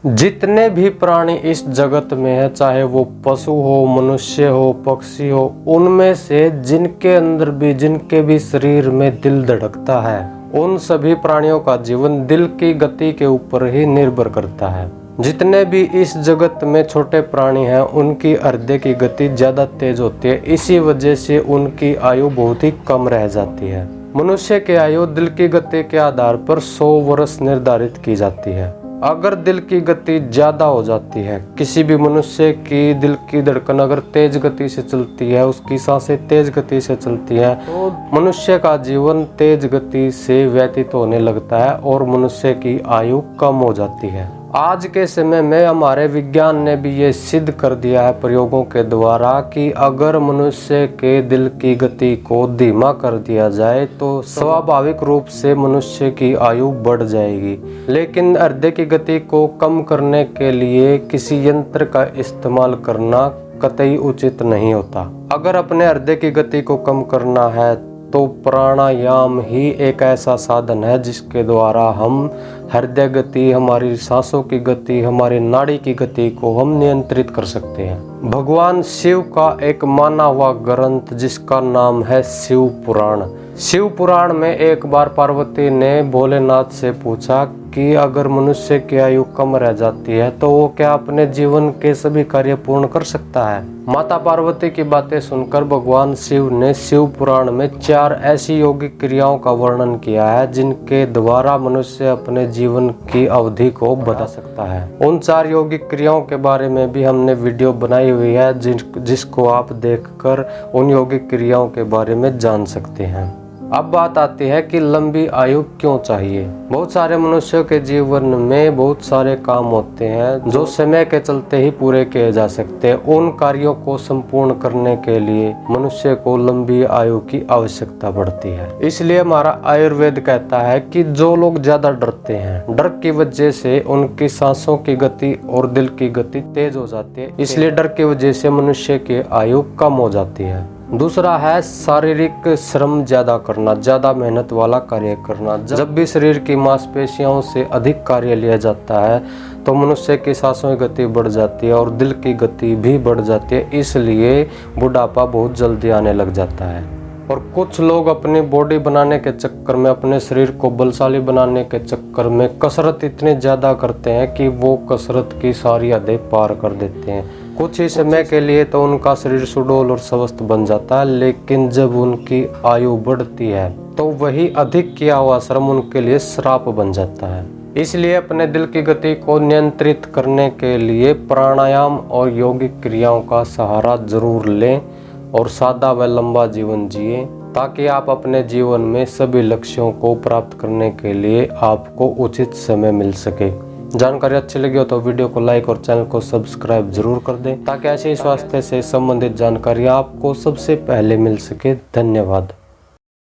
जितने भी प्राणी इस जगत में है, चाहे वो पशु हो, मनुष्य हो, पक्षी हो, उनमें से जिनके भी शरीर में दिल धड़कता है, उन सभी प्राणियों का जीवन दिल की गति के ऊपर ही निर्भर करता है। जितने भी इस जगत में छोटे प्राणी हैं, उनकी हृदय की गति ज्यादा तेज होती है, इसी वजह से उनकी आयु बहुत ही कम रह जाती है। मनुष्य की आयु दिल की गति के आधार पर 100 वर्ष निर्धारित की जाती है। अगर दिल की गति ज्यादा हो जाती है, किसी भी मनुष्य की दिल की धड़कन अगर तेज गति से चलती है, उसकी सांसें तेज गति से चलती हैं, तो मनुष्य का जीवन तेज गति से व्यतीत होने लगता है और मनुष्य की आयु कम हो जाती है। आज के समय में हमारे विज्ञान ने भी ये सिद्ध कर दिया है प्रयोगों के द्वारा कि अगर मनुष्य के दिल की गति को धीमा कर दिया जाए तो स्वाभाविक रूप से मनुष्य की आयु बढ़ जाएगी। लेकिन हृदय की गति को कम करने के लिए किसी यंत्र का इस्तेमाल करना कतई उचित नहीं होता। अगर अपने हृदय की गति को कम करना है तो प्राणायाम ही एक ऐसा साधन है जिसके द्वारा हम हृदय गति, हमारी सांसों की गति, हमारी नाड़ी की गति को हम नियंत्रित कर सकते हैं। भगवान शिव का एक माना हुआ ग्रंथ जिसका नाम है शिव पुराण। शिव पुराण में एक बार पार्वती ने भोलेनाथ से पूछा कि अगर मनुष्य की आयु कम रह जाती है तो वो क्या अपने जीवन के सभी कार्य पूर्ण कर सकता है। माता पार्वती की बातें सुनकर भगवान शिव ने शिव पुराण में 4 ऐसी योगिक क्रियाओं का वर्णन किया है जिनके द्वारा मनुष्य अपने जीवन की अवधि को बढ़ा सकता है। उन 4 योगिक क्रियाओं के बारे में भी हमने वीडियो बनाई हुई है जिसको आप देखकर उन योगिक क्रियाओं के बारे में जान सकते हैं। अब बात आती है कि लंबी आयु क्यों चाहिए। बहुत सारे मनुष्यों के जीवन में बहुत सारे काम होते हैं जो समय के चलते ही पूरे किए जा सकते हैं। उन कार्यों को संपूर्ण करने के लिए मनुष्य को लंबी आयु की आवश्यकता पड़ती है। इसलिए हमारा आयुर्वेद कहता है कि जो लोग ज्यादा डरते हैं, डर की वजह से उनकी सांसों की गति और दिल की गति तेज हो जाती है, इसलिए डर की वजह से मनुष्य की आयु कम हो जाती है। दूसरा है शारीरिक श्रम ज्यादा करना, ज्यादा मेहनत वाला कार्य करना। जब भी शरीर की मांसपेशियों से अधिक कार्य लिया जाता है तो मनुष्य की सांसों की गति बढ़ जाती है और दिल की गति भी बढ़ जाती है, इसलिए बुढ़ापा बहुत जल्दी आने लग जाता है। और कुछ लोग अपनी बॉडी बनाने के चक्कर में, अपने शरीर को बलशाली बनाने के चक्कर में कसरत इतनी ज़्यादा करते हैं कि वो कसरत की सारी हदें पार कर देते हैं। कुछ ही समय के लिए तो उनका शरीर सुडौल और स्वस्थ बन जाता है, लेकिन जब उनकी आयु बढ़ती है तो वही अधिक किया हुआ श्रम उनके लिए श्राप बन जाता है। इसलिए अपने दिल की गति को नियंत्रित करने के लिए प्राणायाम और यौगिक क्रियाओं का सहारा जरूर लें और सादा व लंबा जीवन जिए, ताकि आप अपने जीवन में सभी लक्ष्यों को प्राप्त करने के लिए आपको उचित समय मिल सके। जानकारी अच्छी लगी हो तो वीडियो को लाइक और चैनल को सब्सक्राइब जरूर कर दें, ताकि ऐसे ही स्वास्थ्य से संबंधित जानकारी आपको सबसे पहले मिल सके। धन्यवाद।